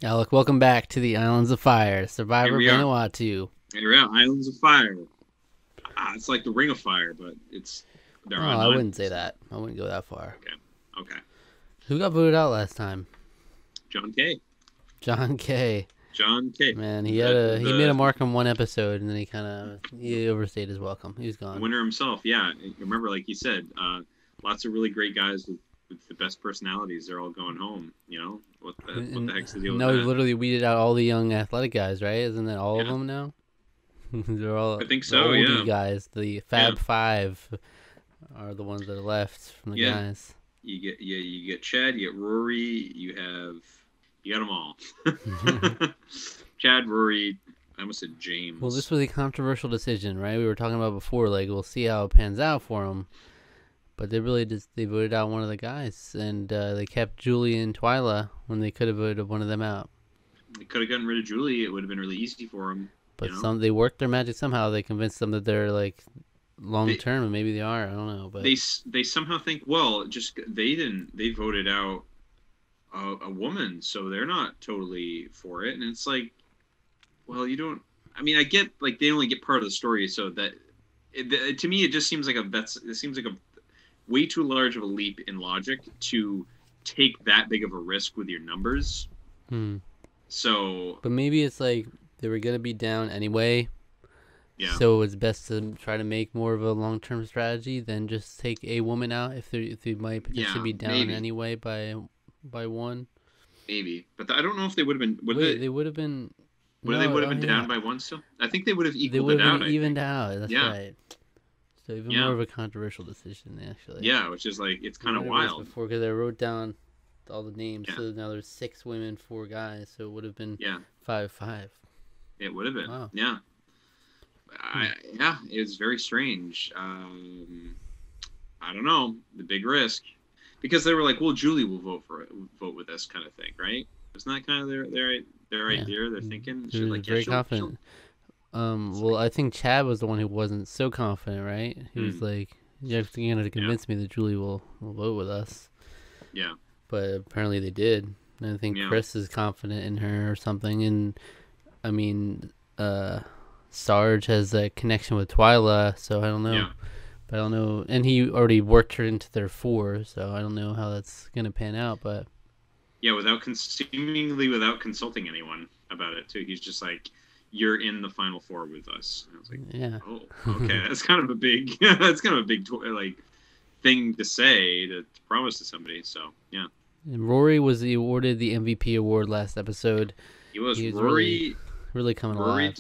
Alec, welcome back to the Islands of Fire, Here Survivor we are. Vanuatu. Here we are. Islands of Fire. It's like the Ring of Fire, but there Oh, are I none. wouldn't say that. I wouldn't go that far. Okay. Okay. Who got voted out last time? John Kay. John Kay. John Kay. Man, he made a The mark on one episode, and then he overstayed his welcome. He was the gone. winner himself. Yeah. Remember, like he said, lots of really great guys with the best personalities. They're all going home. What the heck's the deal with No, he that? literally weeded out all the young athletic guys, right? Isn't that all of Yeah. them now? They're all I think the so. oldie Yeah. guys. The Fab Five are the ones that are left from the Yeah. guys. You get Chad. You get Rory. You got them all. Chad, Rory. I almost said James. Well, this was a controversial decision, right? We were talking about before, like, we'll see how it pans out for him. But they voted out one of the guys, and they kept Julie and Twyla when they could have voted one of them out. They could have gotten rid of Julie. It would have been really easy for him. But they worked their magic somehow. They convinced them that they're like long They term, and maybe they are. I don't know, but they somehow think, well, just they voted out a woman, so they're not totally for it. And it's like, well, you don't. I mean, I get like they only get part of the story, so that to me it just seems like it seems like a way too large of a leap in logic to take that big of a risk with your numbers. hmm. So But maybe it's like they were gonna be down anyway. yeah, So it's best to try to make more of a long term strategy than just take a woman out if they might potentially yeah, be down maybe. anyway by one. Maybe, but I don't know if they would have been. Wait, they would have been. They No, would oh have been yeah, down by one still. I think they would have they equaled would it have out. been I evened think. out. That's Yeah, right. So even yeah, more of a controversial decision, actually. yeah. Which is like it's kind of wild. Before, because I wrote down all the names, Yeah, so now there's 6 women, 4 guys, so it would have been yeah. 5-5. It would have been. Wow. Yeah, Hmm. yeah. It was very strange. I don't know, the big risk, because they were like, well, Julie will vote with us, kind of thing, right? Isn't that kind of their Yeah, idea? They're thinking. he She's was like, yeah, very she'll. confident. It's Well, like, I think Chad was the one who wasn't so confident, right? He was hmm, like, "You're gonna yeah, convince me that Julie will vote with us," yeah, but apparently they did. And I think yeah, Chris is confident in her or something, and I mean, Sarge has a connection with Twyla, so I don't know. yeah, But I don't know, and he already worked her into their 4, so I don't know how that's gonna pan out. But yeah. Seemingly without consulting anyone about it too. He's just like, you're in the final four with us. And I was like, yeah, oh, okay, that's kind of a big, that's kind of a big like thing to say to promise to somebody. So yeah, and Rory was awarded the MVP award last episode. he was He was Rory. really coming Rory, alive.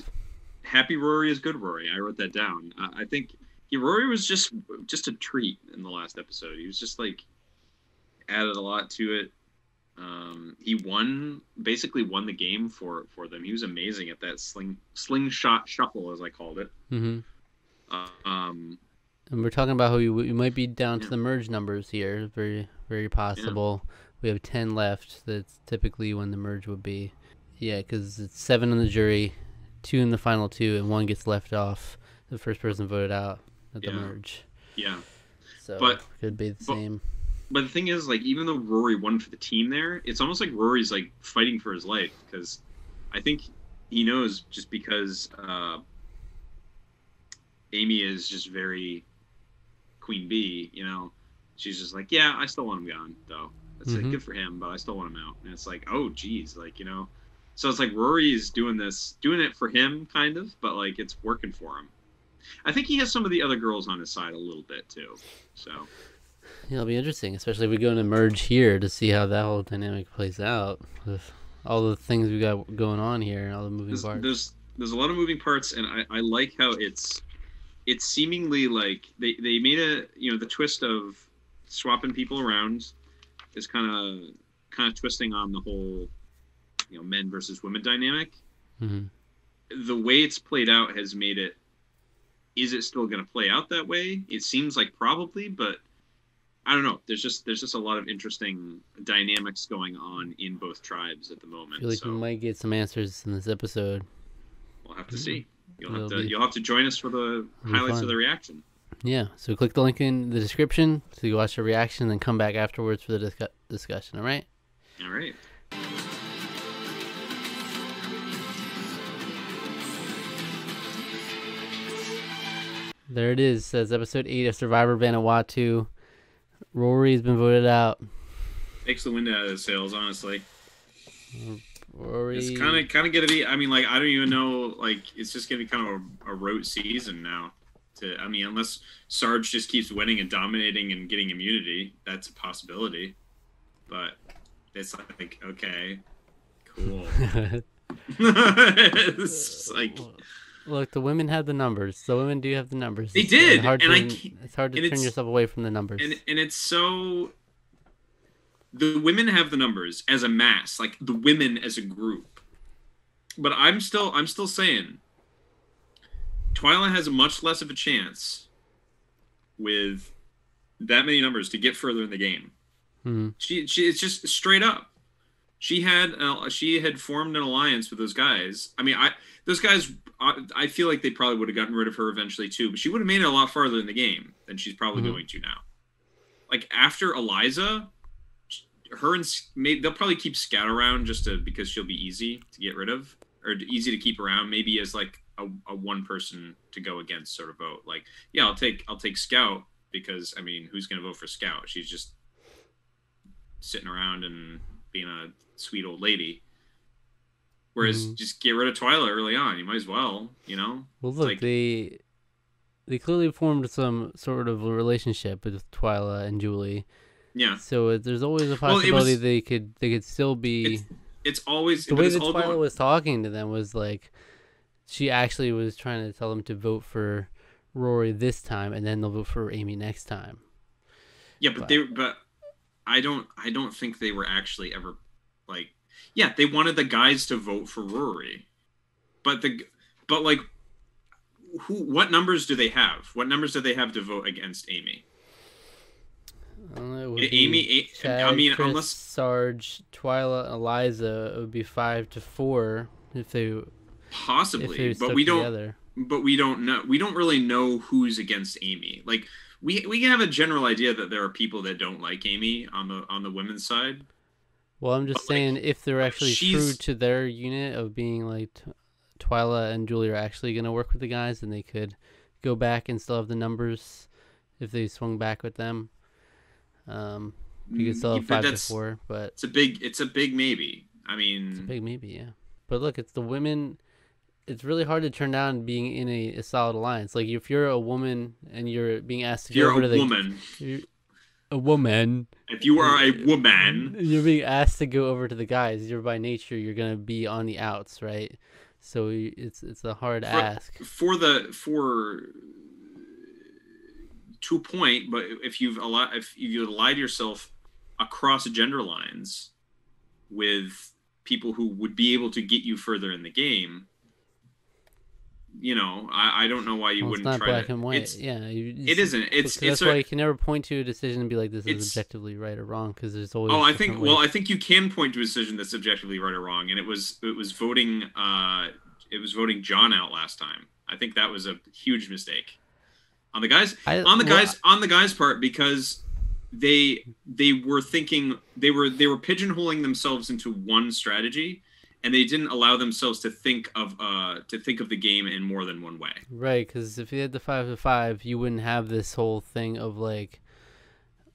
happy Rory is good Rory. I wrote that down. I think Rory was just a treat in the last episode. He was just like added a lot to it. He basically won the game for them. He was amazing at that slingshot shuffle, as I called it. hmm Um, And we're talking about how we might be down to yeah, the merge numbers here. Very, very yeah, possible. We have 10 left. That's typically when the merge would be. Yeah, because it's 7 on the jury, 2 in the final 2, and 1 gets left off. The first person voted out at the yeah, merge. yeah. So But could be the but same. but the thing is, like, even though Rory won for the team there, it's almost like Rory's like fighting for his life, because I think he knows, just because Amy is just very queen bee, she's just like, yeah, I still want him gone, though. It's like, hmm good for him, but I still want him out. And it's like, oh geez, like, so it's like Rory is doing it for him, kind of, but like it's working for him. I think he has some of the other girls on his side a little bit too. So Yeah, it'll be interesting, especially if we go into merge here to see how that whole dynamic plays out with all the things we got going on here, all the moving there's parts. there's there's a lot of moving parts, and I like how it's seemingly like they made the twist of swapping people around is kind of twisting on the whole men versus women dynamic. hmm The way it's played out has made it. Is it still going to play out that way? It seems like probably, but I don't know. There's just a lot of interesting dynamics going on in both tribes at the I moment. feel like we So might get some answers in this episode. we'll have to see. It'll be You'll have to join us for the it'll be highlights of fun. the reaction. Yeah, so click the link in the description so you watch the reaction, then come back afterwards for the discussion. All right. All right. There it is. Says episode 8 of Survivor Vanuatu. Rory's been voted out. Takes the wind out of the sails, honestly. Rory. It's kind of gonna be. I mean, like, I don't even know. Like, it's just gonna be kind of a rote season now. I mean, unless Sarge just keeps winning and dominating and getting immunity, that's a possibility. But it's like, okay, cool. It's like, look, the women have the numbers. The women do have the numbers. They did, it's hard to turn yourself away from the numbers. And it's so. The women have the numbers as a mass, like the women as a group. But I'm still saying Twyla has a much less of a chance with that many numbers to get further in the game. Mm-hmm. She it's just straight up. She had formed an alliance with those guys. I mean, those guys. I feel like they probably would have gotten rid of her eventually too, but she would have made it a lot farther in the game than she's probably going to now. Like after Eliza, her and they'll probably keep Scout around because she'll be easy to get rid of or easy to keep around. Maybe as like a one person to go against sort of vote. Like, yeah, I'll take Scout because I mean, who's going to vote for Scout? She's just sitting around and being a sweet old lady. Whereas just get rid of Twyla early on. You might as well, you know? Well, look, they clearly formed some sort of a relationship with Twyla and Julie. Yeah. So there's always a possibility they could still be. It's always the way that Twyla was talking to them was like she actually was trying to tell them to vote for Rory this time, and then they'll vote for Amy next time. Yeah, but I don't think they were actually ever like. Yeah, they wanted the guys to vote for Rory, but like, what numbers do they have? What numbers do they have to vote against Amy? Amy, Chad, I mean, Chris, unless Sarge, Twyla, Eliza, it would be 5-4 if they possibly, but we don't. But we don't know. We don't really know who's against Amy. Like we can have a general idea that there are people that don't like Amy on the women's side. Well, I'm just saying, if they're actually true to their unit of being like Twyla and Julie are actually going to work with the guys, then they could go back and still have the numbers if they swung back with them. You could still have 5-4, but it's a big maybe. I mean, it's a big maybe, yeah. But look, it's the women. It's really hard to turn down being in a solid alliance. Like if you're a woman and you're being asked to go over to the a woman. If you are a woman, you're being asked to go over to the guys. You're by nature, you're gonna be on the outs, right? So it's a hard ask. To a point, but if you've allied yourself across gender lines with people who would be able to get you further in the game, you know, I don't know why you wouldn't try. It's not black and white. It isn't. That's why you can never point to a decision and be like, "This is objectively right or wrong," because there's always. I think you can point to a decision that's objectively right or wrong, and it was voting. It was voting John out last time. I think that was a huge mistake on the guys' part because they were thinking they were pigeonholing themselves into one strategy. And they didn't allow themselves to think of the game in more than one way. Right, because if you had the 5-5, you wouldn't have this whole thing of like,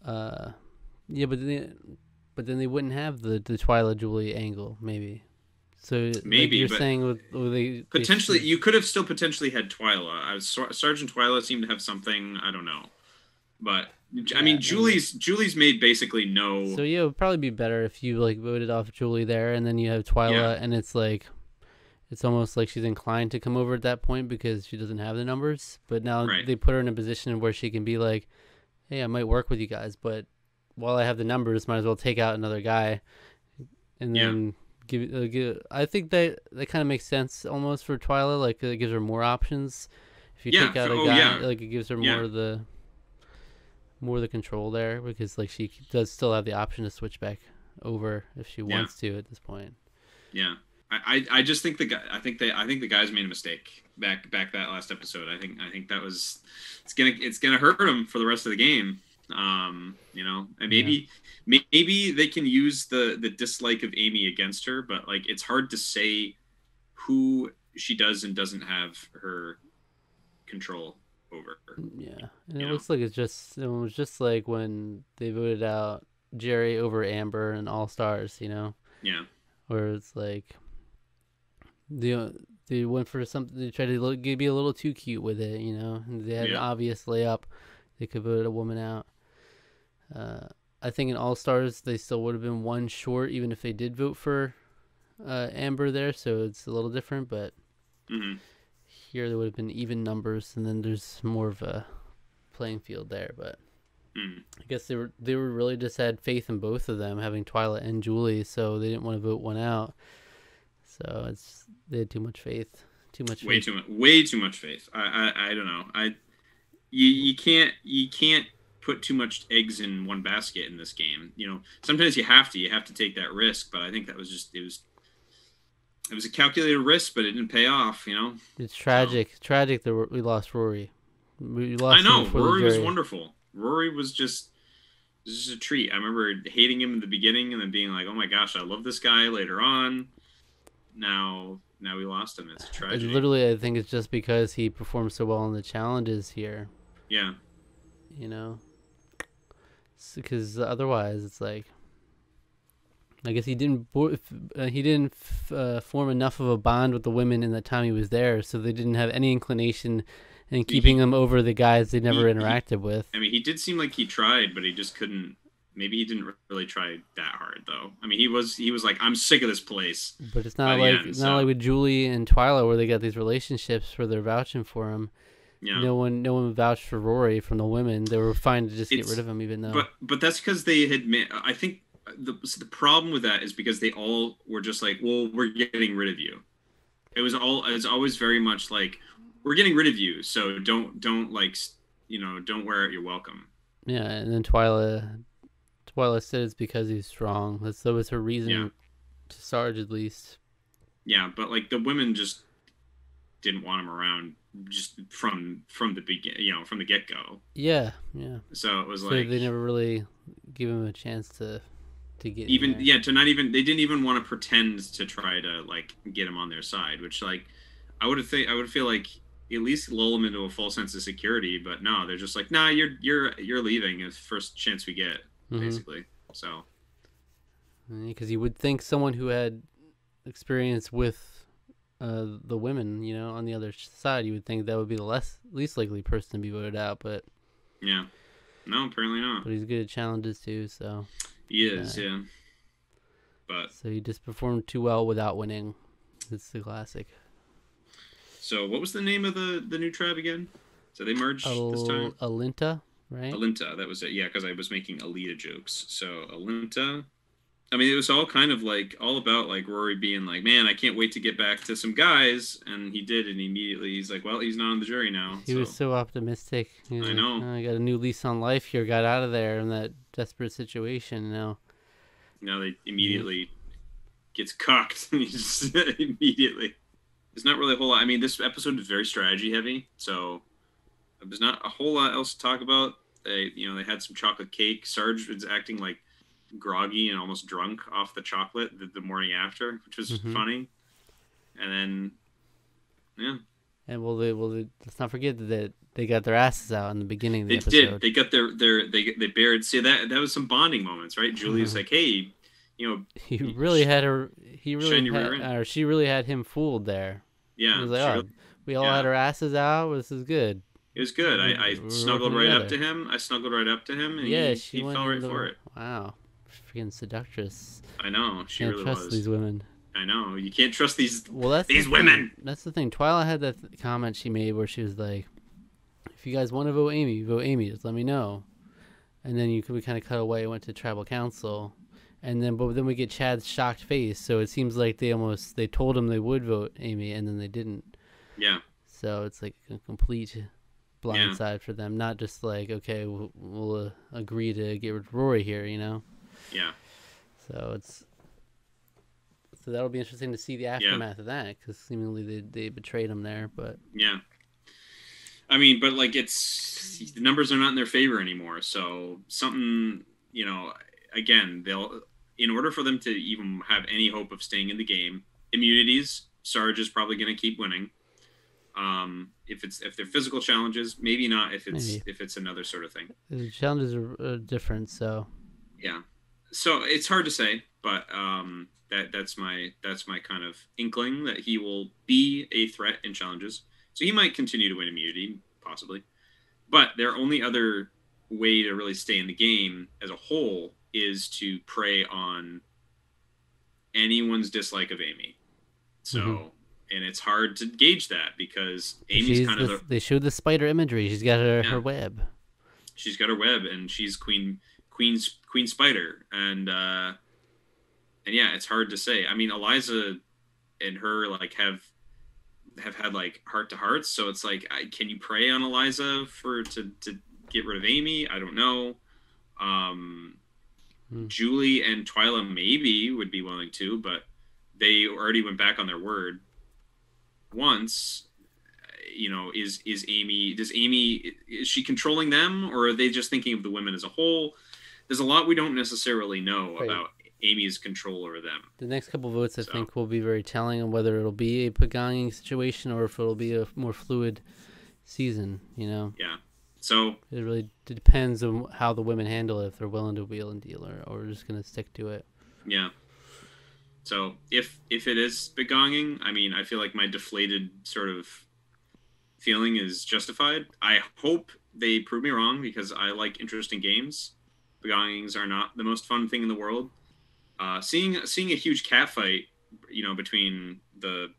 but then they wouldn't have the Twyla Julie angle, maybe. So maybe like you're saying potentially you could have still potentially had Twyla. Sergeant Twyla seemed to have something, I don't know, but. I mean, Julie's made basically no. So yeah, it would probably be better if you like voted off Julie there, and then you have Twyla, and it's like, it's almost like she's inclined to come over at that point because she doesn't have the numbers. But now they put her in a position where she can be like, "Hey, I might work with you guys, but while I have the numbers, might as well take out another guy, and then give." I think that kind of makes sense almost for Twyla. Like it gives her more options. If you take out a guy, like it gives her more of the control there because like she does still have the option to switch back over if she wants to at this point. Yeah, I just think the guys made a mistake back that last episode. I think that was it's gonna hurt them for the rest of the game. You know, and maybe they can use the dislike of Amy against her, but like it's hard to say who she does and doesn't have her control over. Yeah, and it You know? looks like it was just like when they voted out Jerry over Amber and All Stars, Yeah. where it's like they they went for something. They tried to be a little too cute with it, And they had an Yeah. obvious layup. They could vote a woman out. I think in All Stars they still would have been one short, even if they did vote for Amber there. So it's a little different, but Mm-hmm. here there would have been even numbers, and then there's more of a playing field there. But I guess they were really just had faith in both of them, having Twyla and Julie, so they didn't want to vote one out. So they had too much faith. Way too much faith. I don't know. You can't put too much eggs in one basket in this game. Sometimes you have to take that risk, but I think that was just it was a calculated risk, but it didn't pay off. It's tragic. So. Tragic that we lost Rory. We lost. I know Rory was wonderful. Rory was just a treat. I remember hating him in the beginning and then being like, "Oh my gosh, I love this guy." Later on, now we lost him. It's a tragedy. Literally, I think it's just because he performed so well in the challenges here. Yeah. Because otherwise, it's like, I guess he didn't form enough of a bond with the women in the time he was there, so they didn't have any inclination in keeping him over the guys they never interacted with. I mean, he did seem like he tried, but he just couldn't. Maybe he didn't really try that hard, though. I mean, he was like, I'm sick of this place. But it's not like with Julie and Twyla where they got these relationships where they're vouching for him. Yeah. No one vouched for Rory from the women. They were fine to just get rid of him, even though. But that's because they had. I think the problem with that is because they all were just like, well, we're getting rid of you. It's always very much like, we're getting rid of you, so don't like, don't wear out your welcome. Yeah, and then Twyla said it's because he's strong. That was her reason to Sarge, at least. Yeah, but like the women just didn't want him around just from the beginning, from the get go. Yeah. So it was like they never really give him a chance to get even to not even, they didn't even want to pretend to try to like get him on their side, which like I would feel like at least lull him into a false sense of security, but no, they're just like, nah, you're leaving as first chance we get, basically. So because you would think someone who had experience with the women, on the other side, you would think that would be the least likely person to be voted out, but yeah, no, apparently not. But he's good at challenges too, so he is, yeah. But so he just performed too well without winning. It's the classic. So what was the name of the new tribe again? So they merged this time? Alinta, right? Alinta, that was it. Yeah, because I was making Alita jokes. So Alinta. I mean, it was all kind of like, all about like Rory being like, man, I can't wait to get back to some guys. And he did, and immediately he's like, well, he's not on the jury now. He was so optimistic. I know. I got a new lease on life here, got out of there in that desperate situation. Now they immediately gets cucked. Immediately. There's not really a whole lot. I mean, this episode is very strategy heavy, so there's not a whole lot else to talk about. They had some chocolate cake. Sarge was acting like groggy and almost drunk off the chocolate the morning after, which was funny. And then, yeah. And let's not forget that they got their asses out in the beginning of the episode. They did. They got they buried. See, that was some bonding moments, right? Julie's like, hey, she really had him fooled there. Yeah. He was like, we all had our asses out. This is good. It was good. I snuggled right up to him. And he fell right for it. Wow. Freaking seductress. I know. She really was. Can't trust these women. I know. You can't trust these these women. That's the thing. Twyla had that comment she made where she was like, if you guys want to vote Amy, just let me know. And then we kind of cut away, went to tribal council. But then we get Chad's shocked face, so it seems like they told him they would vote Amy, and then they didn't. Yeah. So it's like a complete blindside for them, not just like, okay, we'll agree to get rid of Rory here, Yeah. So that'll be interesting to see the aftermath of that, because seemingly they betrayed him there, but yeah. I mean, but like the numbers are not in their favor anymore, so something, again, in order for them to even have any hope of staying in the game, immunities, Sarge is probably going to keep winning. If they're physical challenges, maybe not. Maybe If it's another sort of thing. the challenges are different, so Yeah. So it's hard to say, but that's my kind of inkling that he will be a threat in challenges. So he might continue to win immunity, possibly. But their only other way to really stay in the game as a whole is to prey on anyone's dislike of Amy. So, and it's hard to gauge that because Amy's kind of they showed the spider imagery. She's got her web. She's got her web, and she's queen spider, and yeah, it's hard to say. I mean, Eliza and her like have had like heart to hearts, so it's like, can you prey on Eliza to get rid of Amy? I don't know. Julie and Twyla maybe would be willing to, but they already went back on their word once. You know, is Amy? Is she controlling them, or are they just thinking of the women as a whole? There's a lot we don't necessarily know about Amy's control over them. The next couple votes, I think, will be very telling on whether it'll be a Pagani situation or if it'll be a more fluid season. You know. Yeah. So it really depends on how the women handle it. If they're willing to wheel and deal, or just gonna stick to it. Yeah. So if it is begonging, I mean, I feel like my deflated sort of feeling is justified. I hope they prove me wrong because I like interesting games. Begongings are not the most fun thing in the world. Seeing a huge cat fight, you know, between the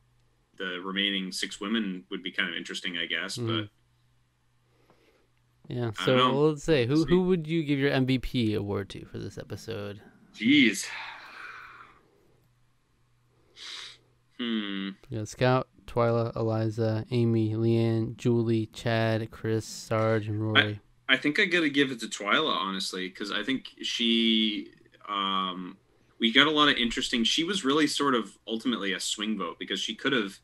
remaining 6 women would be kind of interesting, I guess. But yeah. So let's say who would you give your MVP award to for this episode? Jeez. You know, Scout, Twyla, Eliza, Amy, Leanne, Julie, Chad, Chris, Sarge, and Rory. I think I gotta give it to Twyla, honestly, because I think she, we got a lot of interesting. She was really sort of ultimately a swing vote because she could have.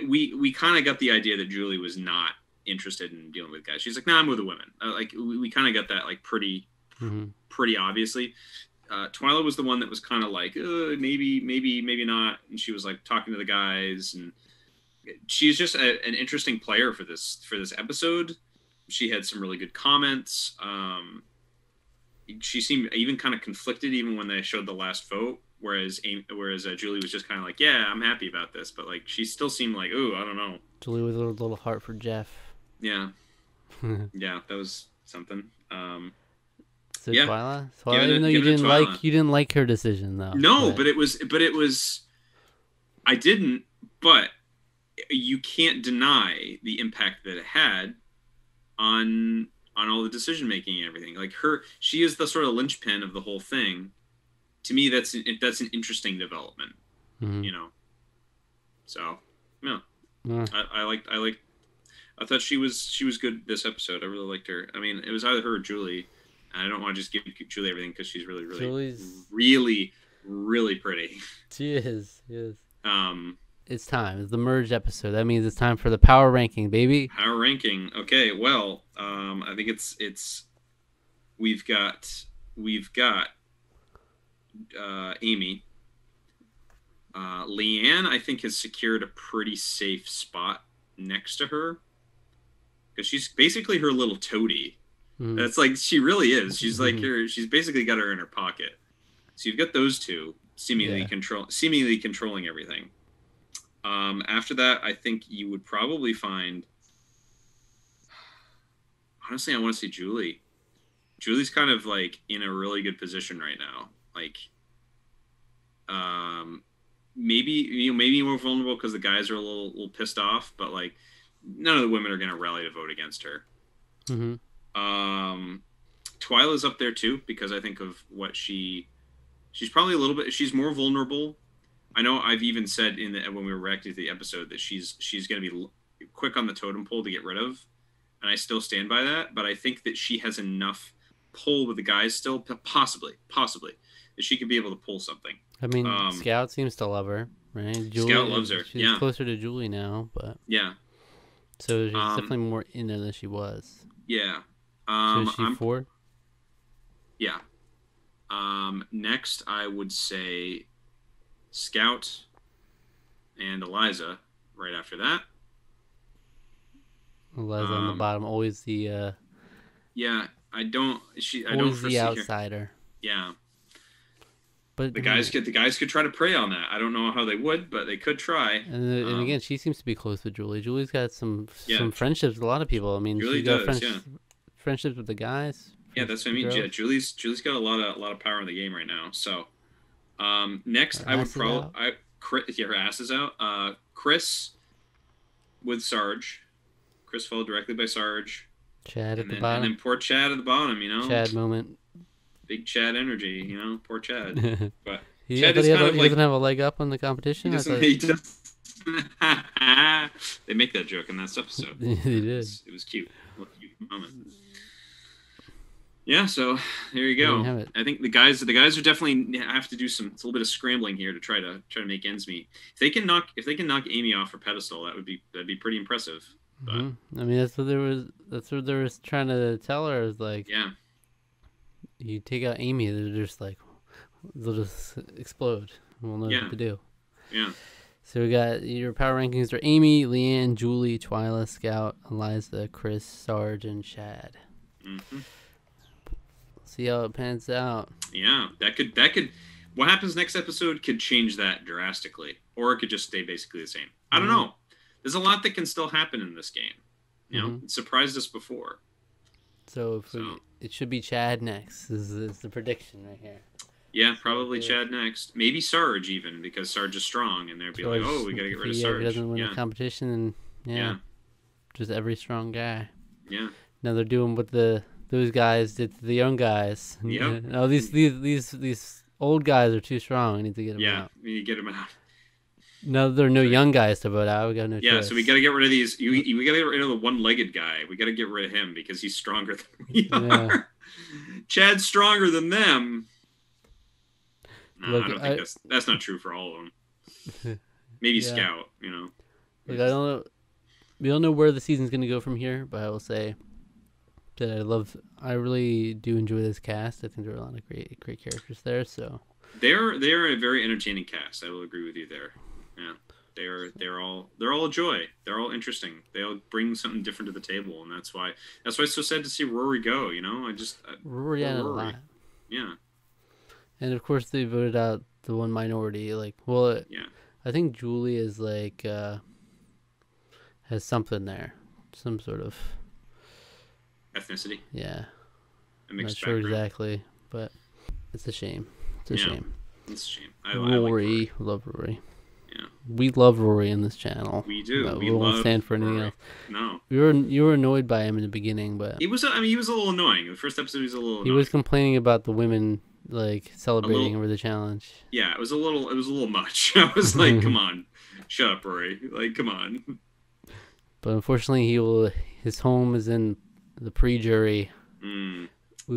We kind of got the idea that Julie was not interested in dealing with guys. She's like, nah, I'm with the women. Like we kind of got that like pretty obviously. Twyla was the one that was kind of like, maybe not, and she was like talking to the guys, and she's just an interesting player for this episode. She had some really good comments. She seemed even kind of conflicted even when they showed the last vote, whereas Julie was just kind of like, yeah, I'm happy about this, but like she still seemed like, ooh, I don't know. Julie with a little heart for Jeff. Yeah. Yeah, that was something. So yeah. Twyla, even though you didn't like her decision though. No, but it was I didn't, but you can't deny the impact that it had on all the decision making and everything. Like she is the sort of linchpin of the whole thing. To me, that's an interesting development. You know. So yeah. I thought she was good this episode. I really liked her. I mean, it was either her or Julie. And I don't want to just give Julie everything because she's really pretty. She is. It's time. It's the merged episode. That means it's time for the power ranking, baby. Power ranking. Okay. Well, I think it's we've got Amy. Leanne, I think, has secured a pretty safe spot next to her because she's basically her little toady. That's like she really is. She's like she's basically got her in her pocket. So you've got those two seemingly controlling everything. After that, I think you would probably find. Honestly, I want to see Julie. Julie's kind of like in a really good position right now. Like, maybe more vulnerable because the guys are a little pissed off, but like none of the women are going to rally to vote against her. Twyla's up there too because I think of what she's probably she's more vulnerable. I know I've even said when we were reacting to the episode that she's going to be quick on the totem pole to get rid of, and I still stand by that. But I think that she has enough pull with the guys still, possibly that she could be able to pull something. I mean, Scout seems to love her, right? Scout loves her. She's closer to Julie now, but yeah. So she's definitely more in there than she was. Yeah. So is she 4? Yeah. Next, I would say Scout and Eliza right after that. Eliza on the bottom, always the yeah. I don't always foresee the her. outsider. Yeah. But The guys could try to prey on that. I don't know how they would, but they could try. And again, she seems to be close with Julie. Julie's got some friendships with a lot of people. I mean, Julie she's got does, friendships with the guys. Yeah, that's what I mean. Yeah, Julie's got a lot of power in the game right now. So, next I would probably her ass is out. Chris with Sarge. Chris followed directly by Sarge. Chad at the bottom. And then poor Chad at the bottom. Chad moment. Big Chad energy. Poor Chad. But he doesn't have a leg up on the competition. He does. They make that joke in that episode. They did. It was cute. A cute moment. Yeah, so there you go. I think the guys are definitely have to do it's a little bit of scrambling here to try to make ends meet. If they can knock Amy off her pedestal, that'd be pretty impressive. But, I mean, that's what they were trying to tell her, is like, yeah, you take out Amy, they'll just explode. We'll know what to do. Yeah. So we got your power rankings are Amy, Leanne, Julie, Twyla, Scout, Eliza, Chris, Sarge, and Chad. Mm-hmm. See how it pans out. Yeah, that could. What happens next episode could change that drastically, or it could just stay basically the same. I don't know. There's a lot that can still happen in this game. You know, it surprised us before. So it should be Chad next. This is the prediction right here. Yeah, probably Chad next. Maybe Sarge even, because Sarge is strong, and they'd be like, "Oh, we got to get rid of Sarge." If he doesn't win the competition, and just every strong guy. Yeah. Now they're doing what those guys did to the young guys. Yeah. No, these old guys are too strong. We need to get them out. Yeah, we need to get them out. No, there are no young guys to vote out. We got no choice. So we got to get rid of these. We got to get rid of the one-legged guy. We got to get rid of him because he's stronger than we are. Chad's stronger than them. No, I don't think that's not true for all of them. Maybe Scout, Look, we don't know where the season's going to go from here, but I will say that I really do enjoy this cast. I think there are a lot of great characters there. So they're a very entertaining cast. I will agree with you there. Yeah, they're all a joy. They're all interesting. They all bring something different to the table, and that's why it's so sad to see Rory go. Rory had a lot. Yeah. And of course they voted out the one minority. I think Julie is has something there, some sort of ethnicity. Yeah. I'm not sure exactly, but it's a shame. It's a shame. It's a shame. Rory, like love Rory. Yeah. We love Rory in this channel. We do. We won't stand for anything else. No. You were annoyed by him in the beginning, but he was a little annoying. The first episode he was a little annoying. He was complaining about the women celebrating over the challenge. Yeah, it was a little much. I was like, come on. Shut up, Rory. Come on. But unfortunately his home is in the pre-jury. We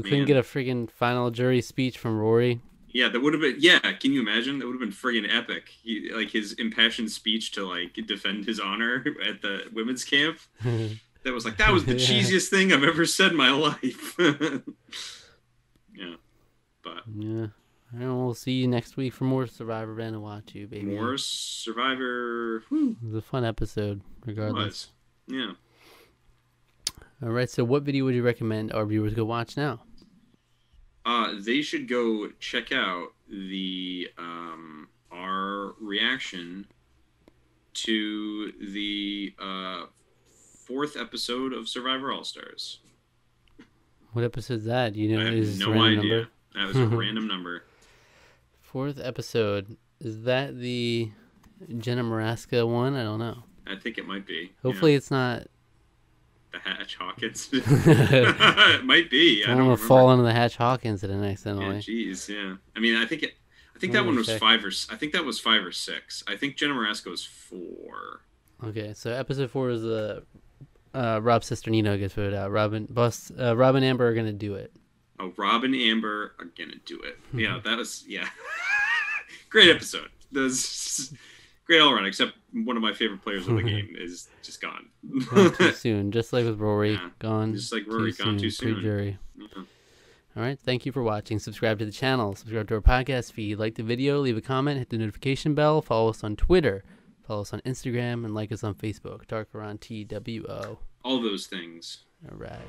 couldn't get a freaking final jury speech from Rory. Yeah, that would have been. Yeah, can you imagine? That would have been friggin' epic. His impassioned speech to defend his honor at the women's camp. That was the cheesiest thing I've ever said in my life. Yeah, but yeah. We'll see you next week for more Survivor Vanuatu, baby. More Survivor. It was a fun episode, regardless. Yeah. All right. So, what video would you recommend our viewers go watch now? They should go check out our reaction to the 4th episode of Survivor All Stars. What episode is that? I have no idea. Number? That was a random number. 4th episode. Is that the Jenna Maraska one? I don't know. I think it might be. Hopefully it's not the Hatch Hawkins. It might be. I don't want to fall into the Hatch Hawkins incident accidentally. Yeah, jeez, yeah. I mean, I think that one was 5 or. I think that was 5 or 6. I think Jenna Maraska was 4. Okay, so episode 4 is the Rob Cesternino gets voted out. Rob and Amber are gonna do it. Oh, Rob and Amber are gonna do it. Yeah, that was great episode. Great all around, except one of my favorite players of the game is just gone. Gone too soon, just like with Rory. Yeah, gone. Just like Rory, gone too soon. Pre-jury. Yeah. All right, thank you for watching. Subscribe to the channel. Subscribe to our podcast feed. Like the video, leave a comment, hit the notification bell. Follow us on Twitter. Follow us on Instagram, and like us on Facebook. Tarqaron TWO. all those things. All right.